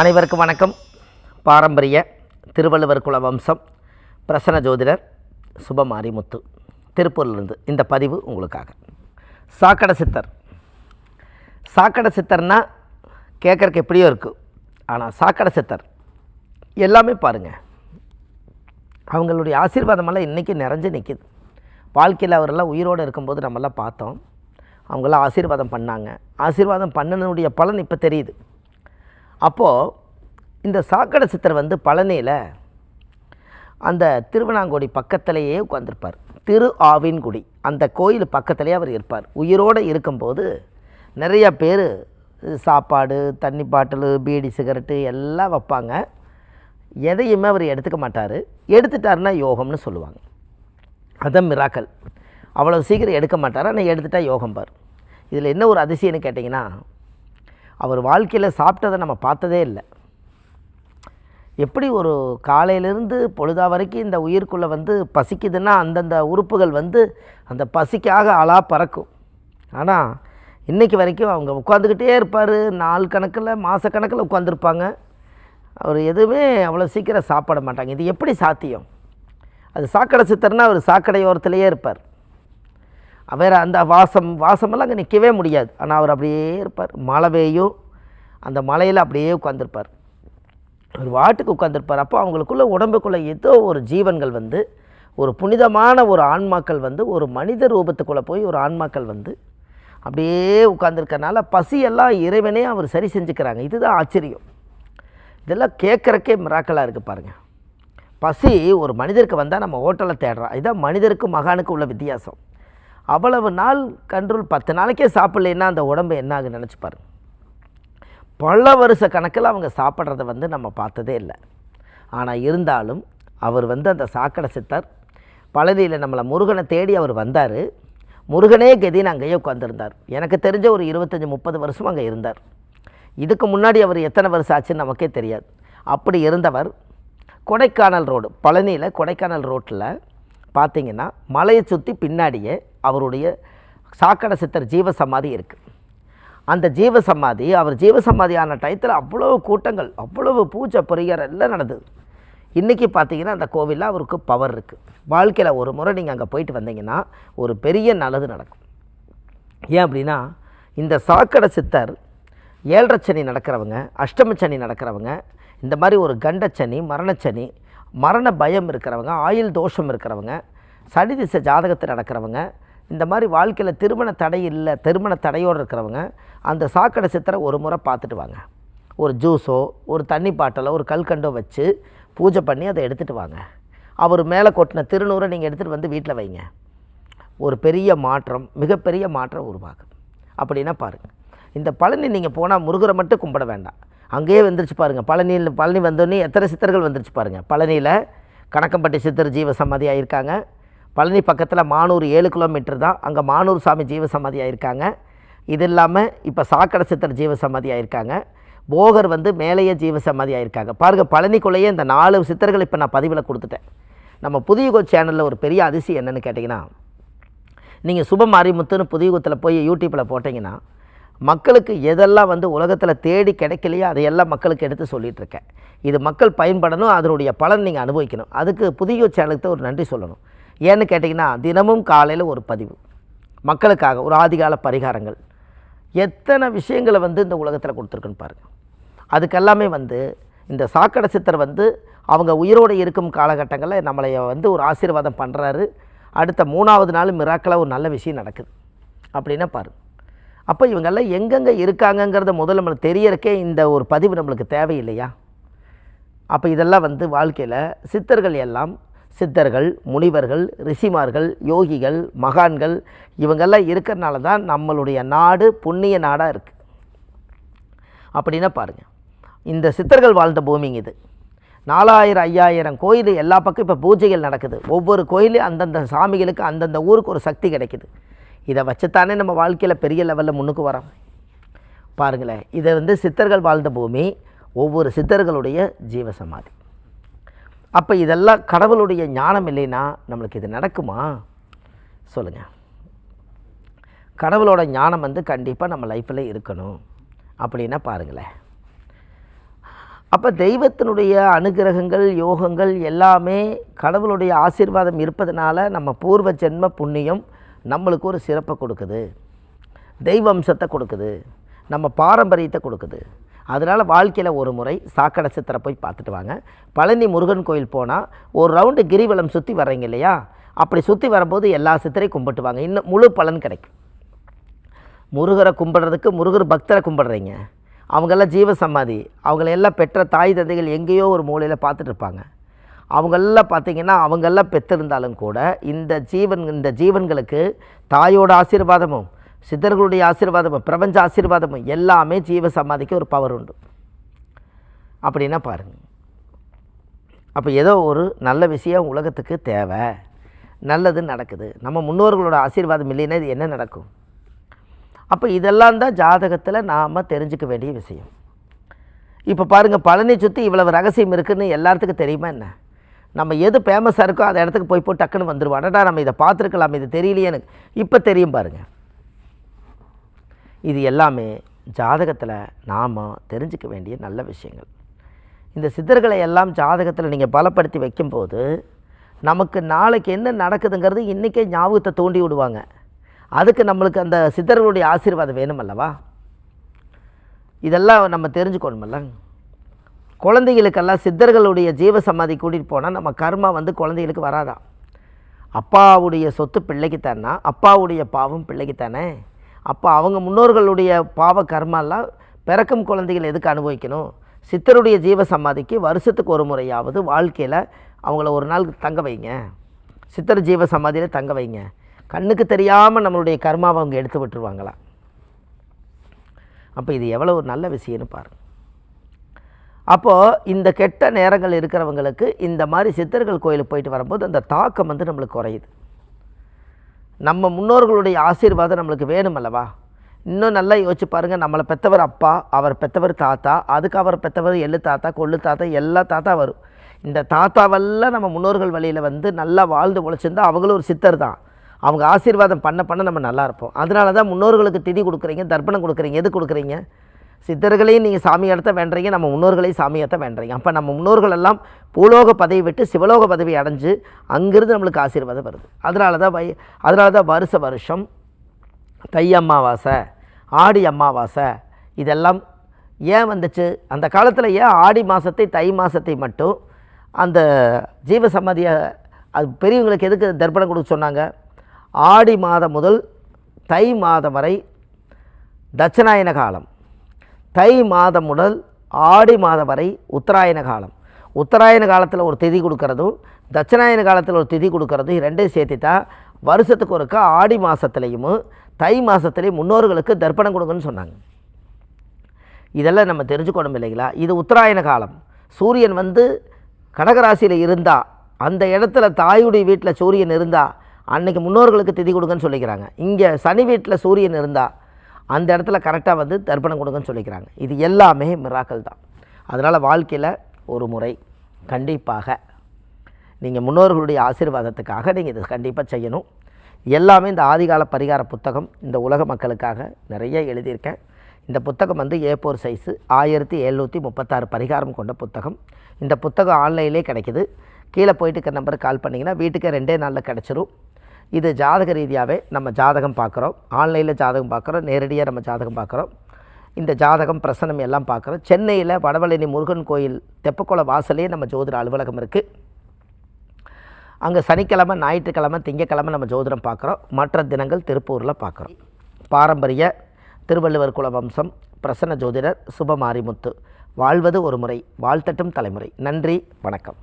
அனைவருக்கும் வணக்கம். பாரம்பரிய திருவள்ளுவர் குல வம்சம் பிரசன்ன ஜோதிடர் சுபமாரிமுத்து திருப்பூரிலிருந்து இந்த பதிவு உங்களுக்காக. சாக்கடை சித்தர். சாக்கடை சித்தர்னா கேட்குறக்கு எப்படியோ இருக்குது. ஆனால் சாக்கடை சித்தர் எல்லாமே பாருங்கள், அவங்களுடைய ஆசீர்வாதமெல்லாம் இன்றைக்கி நிறைஞ்சு நிற்கிது. வாழ்க்கையில் அவரெல்லாம் உயிரோடு இருக்கும்போது நம்மெல்லாம் பார்த்தோம். அவங்களாம் ஆசீர்வாதம் பண்ணாங்க. ஆசீர்வாதம் பண்ணனுடைய பலன் இப்போ தெரியுது. அப்போது இந்த சாக்கடை சித்தர் பழனியில் அந்த திருவண்ணாங்குடி பக்கத்திலேயே உட்காந்துருப்பார். திரு ஆவின்குடி அந்த கோயில் பக்கத்திலே அவர் இருப்பார். உயிரோடு இருக்கும்போது நிறையா பேர் சாப்பாடு, தண்ணி பாட்டில், பீடி, சிகரெட்டு எல்லாம் வைப்பாங்க. எதையுமே அவர் எடுத்துக்க மாட்டார். எடுத்துட்டாருன்னா யோகம்னு சொல்லுவாங்க. அதான் மிராக்கல். அவ்வளோ சீக்கிரம் எடுக்க மாட்டார், ஆனால் எடுத்துட்டால் யோகம் பார். இதில் என்ன ஒரு அதிசயம்னு கேட்டிங்கன்னா, அவர் வாழ்க்கையில் சாப்பிட்டதை நம்ம பார்த்ததே இல்லை. எப்படி ஒரு காலையிலேருந்து பொழுதா வரைக்கும் இந்த உயிர்க்குள்ளே பசிக்குதுன்னா அந்தந்த உறுப்புகள் அந்த பசிக்காக ஆளாக பறக்கும். ஆனால் இன்றைக்கி வரைக்கும் அவங்க உட்காந்துக்கிட்டே இருப்பார். நாள் கணக்கில் மாதக்கணக்கில் உட்காந்துருப்பாங்க. அவர் எதுவுமே அவ்வளோ சீக்கிரம் சாப்பிட மாட்டாங்க. இது எப்படி சாத்தியம்? அது சாக்கடை சித்தர்னா அவர் சாக்கடை ஓரத்துலேயே இருப்பார். வேறு அந்த வாசமெல்லாம் அங்கே நிற்கவே முடியாது. ஆனால் அவர் அப்படியே இருப்பார். மழை பெய்யும், அந்த மலையில் அப்படியே உட்காந்துருப்பார். ஒரு வாட்டுக்கு உட்காந்துருப்பார். அப்போ அவங்களுக்குள்ள உடம்புக்குள்ளே ஏதோ ஒரு ஜீவன்கள் ஒரு புனிதமான ஒரு ஆன்மாக்கள் ஒரு மனித ரூபத்துக்குள்ளே போய் ஒரு ஆன்மாக்கள் அப்படியே உட்காந்துருக்கனால பசியெல்லாம் இறைவனே அவர் சரி செஞ்சுக்கிறாங்க. இதுதான் ஆச்சரியம். இதெல்லாம் கேட்குறக்கே மிராக்கலாக இருக்குது பாருங்கள். பசி ஒரு மனிதருக்கு வந்தால் நம்ம ஹோட்டலில் தேடுறோம். இதுதான் மனிதருக்கும் மகானுக்கு உள்ள வித்தியாசம். அவ்வளவு நாள் கண்ட்ரோல் 10 நாளைக்கே சாப்பிட்லைன்னா அந்த உடம்பு என்ன ஆகுன்னு நினச்சி பாருங்கள். பல வருஷ கணக்கில் அவங்க சாப்பிட்றத நம்ம பார்த்ததே இல்லை. ஆனால் இருந்தாலும் அவர் அந்த சாக்கடை சித்தர் பழனியில் நம்மளை முருகனை தேடி அவர் வந்தார். முருகனே கதின்னு அங்கேயே உட்காந்துருந்தார். எனக்கு தெரிஞ்ச ஒரு 25-30 வருஷம் அங்கே இருந்தார். இதுக்கு முன்னாடி அவர் எத்தனை வருஷம் ஆச்சுன்னு நமக்கே தெரியாது. அப்படி இருந்தவர் கொடைக்கானல் ரோடு, பழனியில் கொடைக்கானல் ரோட்டில் பார்த்திங்கன்னா மலையை சுற்றி பின்னாடியே அவருடைய சாக்கடை சித்தர் ஜீவசமாதி இருக்குது. அந்த ஜீவசமாதி, அவர் ஜீவசமாதியான டயத்தில் அவ்வளோ கூட்டங்கள், அவ்வளவு பூஜை பரிகாரம் எல்லாம் நடந்தது. இன்றைக்கி பார்த்திங்கன்னா அந்த கோவிலில் அவருக்கு பவர் இருக்குது. வாழ்க்கையில் ஒரு முறை நீங்கள் அங்கே போயிட்டு வந்தீங்கன்னா ஒரு பெரிய நல்லது நடக்கும். ஏன் அப்படின்னா, இந்த சாக்கடை சித்தர் 7.5 சனி நடக்கிறவங்க, அஷ்டம சனி நடக்கிறவங்க, இந்த மாதிரி ஒரு கண்டச்சனி, மரணச்சனி, மரண பயம் இருக்கிறவங்க, ஆயுள் தோஷம் இருக்கிறவங்க, சனி திசை ஜாதகத்தில் நடக்கிறவங்க, இந்த மாதிரி வாழ்க்கையில் திருமண தடை இல்லை, திருமண தடையோடு இருக்கிறவங்க அந்த சாக்கடை சித்தரை ஒரு முறை பார்த்துட்டு வாங்க. ஒரு ஜூஸோ, ஒரு தண்ணி பாட்டிலோ, ஒரு கல்கண்டோ வச்சு பூஜை பண்ணி அதை எடுத்துகிட்டு வாங்க. அவர் மேலே கொட்டின திருநூறை நீங்கள் எடுத்துகிட்டு வீட்டில் வைங்க. ஒரு பெரிய மாற்றம், மிகப்பெரிய மாற்றம் உருவாகும். அப்படின்னா பாருங்கள், இந்த பழனி நீங்கள் போனால் முருகரை மட்டும் கும்பிட வேண்டாம். அங்கேயே வந்துருச்சு பாருங்கள். பழனி வந்தோடனே எத்தனை சித்தர்கள் வந்துருச்சு பாருங்கள். பழனியில் கணக்கம்பட்டி சித்தர் ஜீவசமாதி ஆகியிருக்காங்க. பழனி பக்கத்தில் மானூர் 7 கிலோமீட்டர் தான். அங்கே மானூர் சாமி ஜீவசமாதி ஆகியிருக்காங்க. இது இல்லாமல் இப்போ சாக்கடை சித்தர் ஜீவசமாதி ஆகியிருக்காங்க. போகர் மேலேயே ஜீவசமாதி ஆகியிருக்காங்க. பாருங்கள், பழனிக்குள்ளேயே இந்த 4 சித்தர்கள் இப்போ நான் பதிவில் கொடுத்துட்டேன். நம்ம புதியுகம் சேனலில் ஒரு பெரிய அதிசயம் என்னென்னு கேட்டிங்கன்னா, நீங்கள் சுபமாரிமுத்துன்னு புதியுகத்தில் போய் யூடியூப்பில் போட்டிங்கன்னா மக்களுக்கு எதெல்லாம் உலகத்தில் தேடி கிடைக்கலையோ அதையெல்லாம் மக்களுக்கு எடுத்து சொல்லிகிட்ருக்கேன். இது மக்கள் பயன்படணும், அதனுடைய பலன் நீங்கள் அனுபவிக்கணும். அதுக்கு புதிய சேனலுக்கு ஒரு நன்றி சொல்லணும். ஏன்னு கேட்டிங்கன்னா, தினமும் காலையில் ஒரு பதிவு மக்களுக்காக, ஒரு ஆதிகால பரிகாரங்கள், எத்தனை விஷயங்களை இந்த உலகத்தில் கொடுத்துருக்குன்னு பாருங்கள். அதுக்கெல்லாமே இந்த சாக்கடை சித்தர் அவங்க உயிரோடு இருக்கும் காலகட்டங்களில் நம்மளை ஒரு ஆசீர்வாதம் பண்ணுறாரு. அடுத்த 3ஆவது நாள் மிராக்கலாக ஒரு நல்ல விஷயம் நடக்குது. அப்படின்னா பாருங்கள். அப்போ இவங்கெல்லாம் எங்கெங்கே இருக்காங்கங்கிறத முதல்ல நம்மளுக்கு தெரியறக்கே இந்த ஒரு பதிவு நம்மளுக்கு தேவையில்லையா? அப்போ இதெல்லாம் வாழ்க்கையில் சித்தர்கள் எல்லாம், சித்தர்கள், முனிவர்கள், ரிஷிமார்கள், யோகிகள், மகான்கள் இவங்கெல்லாம் இருக்கிறனால தான் நம்மளுடைய நாடு புண்ணிய நாடாக இருக்குது. அப்படின்னா பாருங்கள், இந்த சித்தர்கள் வாழ்ந்த பூமிங்க இது. 4000-5000 கோயில் எல்லா பக்கம் இப்போ பூஜைகள் நடக்குது. ஒவ்வொரு கோயிலும் அந்தந்த சாமிகளுக்கு அந்தந்த ஊருக்கு ஒரு சக்தி கிடைக்குது. இதை வச்சுத்தானே நம்ம வாழ்க்கையில் பெரிய லெவலில் முன்னுக்கு வரோம். பாருங்களேன், இதை சித்தர்கள் வாழ்ந்த பூமி, ஒவ்வொரு சித்தர்களுடைய ஜீவசமாதி. அப்போ இதெல்லாம் கடவுளுடைய ஞானம் இல்லைன்னா நம்மளுக்கு இது நடக்குமா சொல்லுங்கள்? கடவுளோட ஞானம் கண்டிப்பாக நம்ம லைஃப்பில் இருக்கணும். அப்படின்னா பாருங்களேன், அப்போ தெய்வத்தினுடைய அனுகிரகங்கள் யோகங்கள் எல்லாமே கடவுளுடைய ஆசீர்வாதம் இருப்பதனால நம்ம பூர்வ ஜென்ம புண்ணியம் நம்மளுக்கு ஒரு சிறப்பை கொடுக்குது, தெய்வ அம்சத்தை கொடுக்குது, நம்ம பாரம்பரியத்தை கொடுக்குது. அதனால் வாழ்க்கையில் ஒரு முறை சாக்கடை சித்தரை போய் பார்த்துட்டு வாங்க. பழனி முருகன் கோயில் போனால் ஒரு ரவுண்டு கிரிவலம் சுற்றி வர்றீங்க இல்லையா, அப்படி சுற்றி வரும்போது எல்லா சித்தரையும் கும்பிட்டு வாங்க, இன்னும் முழு பலன் கிடைக்கும். முருகரை கும்பிட்றதுக்கு முருகர் பக்தரை கும்பிட்றீங்க, அவங்கெல்லாம் ஜீவ சமாதி, அவங்களெல்லாம் பெற்ற தாய் தந்தைகள் எங்கேயோ ஒரு மூலையில் பார்த்துட்டு இருப்பாங்க. அவங்களெல்லாம் பார்த்திங்கன்னா அவங்கெல்லாம் பெற்றிருந்தாலும் கூட இந்த ஜீவன்களுக்கு தாயோட ஆசீர்வாதமும் சித்தர்களுடைய ஆசீர்வாதமும் பிரபஞ்ச ஆசீர்வாதமும் எல்லாமே ஜீவ சமாதிக்கு ஒரு பவர் உண்டு. அப்படின்னா பாருங்கள், அப்போ ஏதோ ஒரு நல்ல விஷயம் உலகத்துக்கு தேவை, நல்லது நடக்குது, நம்ம முன்னோர்களோட ஆசீர்வாதம் இல்லைன்னா இது என்ன நடக்கும்? அப்போ இதெல்லாம் தான் ஜாதகத்தில் நாம் தெரிஞ்சுக்க வேண்டிய விஷயம். இப்போ பாருங்கள், பழனி சுற்றி இவ்வளவு ரகசியம் இருக்குதுன்னு எல்லாத்துக்கும் தெரியுமா என்ன? நம்ம எது ஃபேமஸாக இருக்கோ அந்த இடத்துக்கு போய் டக்குன்னு வந்துடுவோம். அடடா நம்ம இதை பார்த்துருக்கலாம், இது தெரியலையே எனக்கு, இப்போ தெரியும் பாருங்கள். இது எல்லாமே ஜாதகத்தில் நாம் தெரிஞ்சிக்க வேண்டிய நல்ல விஷயங்கள். இந்த சித்தர்களை எல்லாம் ஜாதகத்தில் நீங்கள் பலப்படுத்தி வைக்கும்போது நமக்கு நாளைக்கு என்ன நடக்குதுங்கிறது இன்றைக்கே ஞாபகத்தை தூண்டி விடுவாங்க. அதுக்கு நம்மளுக்கு அந்த சித்தர்களுடைய ஆசீர்வாதம் வேணும் அல்லவா? இதெல்லாம் நம்ம தெரிஞ்சுக்கணுமல்ல. குழந்தைகளுக்கெல்லாம் சித்தர்களுடைய ஜீவ சமாதி கூட்டிகிட்டு போனால் நம்ம கர்மா குழந்தைகளுக்கு வராதான். அப்பாவுடைய சொத்து பிள்ளைக்குத்தானா, அப்பாவுடைய பாவம் பிள்ளைக்குத்தானே. அப்போ அவங்க முன்னோர்களுடைய பாவ கர்மாலாம் பிறக்கும் குழந்தைகள் எதுக்கு அனுபவிக்கணும்? சித்தருடைய ஜீவ சமாதிக்கு வருஷத்துக்கு ஒரு முறையாவது வாழ்க்கையில் அவங்கள ஒரு நாள் தங்க வைங்க, சித்தர் ஜீவ சமாதியில் தங்க வைங்க. கண்ணுக்கு தெரியாமல் நம்மளுடைய கர்மாவை அவங்க எடுத்து விட்டுருவாங்களா? அப்போ இது எவ்வளோ ஒரு நல்ல விஷயம்னு பாருங்கள். அப்போது இந்த கெட்ட நேரங்கள் இருக்கிறவங்களுக்கு இந்த மாதிரி சித்தர்கள் கோயிலுக்கு போயிட்டு வரும்போது அந்த தாக்கம் நம்மளுக்கு குறையுது. நம்ம முன்னோர்களுடைய ஆசீர்வாதம் நம்மளுக்கு வேணும் அல்லவா? இன்னும் நல்லா யோசிச்சு பாருங்கள், நம்மளை பெற்றவர் அப்பா, அவர் பெற்றவர் தாத்தா, அதுக்கு அவர் பெற்றவர் எள்ளு தாத்தா, கொள்ளு தாத்தா, எல்லா தாத்தா வரும். இந்த தாத்தாவெல்லாம் நம்ம முன்னோர்கள் வழியில் நல்லா வாழ்ந்து உழைச்சிருந்தா அவங்களும் ஒரு சித்தர் தான். அவங்க ஆசீர்வாதம் பண்ண நம்ம நல்லா இருப்போம். அதனால தான் முன்னோர்களுக்கு திதி கொடுக்குறீங்க, தர்ப்பணம் கொடுக்குறீங்க. எது கொடுக்குறீங்க? சித்தர்களையும் நீங்கள் சாமியார்த்த வேண்டுறீங்க, நம்ம முன்னோர்களையும் சாமியார்த்த வேண்டுறீங்க. அப்போ நம்ம முன்னோர்கள் எல்லாம் பூலோக பதவி விட்டு சிவலோக பதவி அடைஞ்சு அங்கிருந்து நம்மளுக்கு ஆசீர்வாதம் வருது. அதனால தான் வருஷம் தை அமாவாசை, ஆடி அமாவாசை இதெல்லாம் ஏன் வந்துச்சு? அந்த காலத்தில் ஏன் ஆடி மாதத்தை தை மாதத்தை மட்டும் அந்த ஜீவசமாதியை அது பெரியவங்களுக்கு எதுக்கு தர்ப்பணம் கொடுக்க சொன்னாங்க? ஆடி மாதம் முதல் தை மாதம் வரை தட்சிணாயன காலம், தை மாதம் முதல் ஆடி மாதம் வரை உத்தராயண காலம். உத்தராயண காலத்தில் ஒரு திதி கொடுக்கறதும் தட்சிணாயன காலத்தில் ஒரு திதி கொடுக்கறதும் ரெண்டையும் சேர்த்து தான் வருஷத்துக்கு ஒருக்கா ஆடி மாதத்துலேயும் தை மாதத்துலேயும் முன்னோர்களுக்கு தர்ப்பணம் கொடுங்கன்னு சொன்னாங்க. இதெல்லாம் நம்ம தெரிஞ்சுக்கணும் இல்லைங்களா? இது உத்தராயண காலம். சூரியன் கடகராசியில் இருந்தால், அந்த இடத்துல தாயுடைய வீட்டில் சூரியன் இருந்தால் அன்றைக்கி முன்னோர்களுக்கு திதி கொடுங்கன்னு சொல்லிக்கிறாங்க. இங்கே சனி வீட்டில் சூரியன் இருந்தால் அந்த இடத்துல கரெக்டாக தர்ப்பணம் கொடுங்கன்னு சொல்லிக்கிறாங்க. இது எல்லாமே மிராக்கள் தான். அதனால் வாழ்க்கையில் ஒரு முறை கண்டிப்பாக நீங்கள் முன்னோர்களுடைய ஆசீர்வாதத்துக்காக நீங்கள் இது கண்டிப்பாக செய்யணும். எல்லாமே இந்த ஆதிகால பரிகார புத்தகம் இந்த உலக மக்களுக்காக நிறைய எழுதியிருக்கேன். இந்த புத்தகம் A4 சைஸு 1736 பரிகாரம் கொண்ட புத்தகம். இந்த புத்தகம் ஆன்லைன்லேயே கிடைக்கிது. கீழே போயிட்டு இருக்க நம்பருக்கு கால் பண்ணிங்கன்னா வீட்டுக்கு 2 நாளில் கிடச்சிரும். இது ஜாதக ரீதியாகவே நம்ம ஜாதகம் பார்க்குறோம், ஆன்லைனில் ஜாதகம் பார்க்குறோம், நேரடியாக நம்ம ஜாதகம் பார்க்குறோம். இந்த ஜாதகம் பிரசனம் எல்லாம் பார்க்குறோம். சென்னையில் வடபழனி முருகன் கோயில் தெப்பக்குள வாசலே நம்ம ஜோதிட அலுவலகம் இருக்குது. அங்கே சனிக்கிழமை, ஞாயிற்றுக்கிழமை, திங்கக்கிழமை நம்ம ஜோதிடம் பார்க்குறோம். மற்ற தினங்கள் திருப்பூரில் பார்க்குறோம். பாரம்பரிய திருவள்ளுவர் குல வம்சம் பிரசன்ன ஜோதிடர் சுபமாரிமுத்து. வாழ்வது ஒரு முறை, வாழ்த்தட்டும் தலைமுறை. நன்றி, வணக்கம்.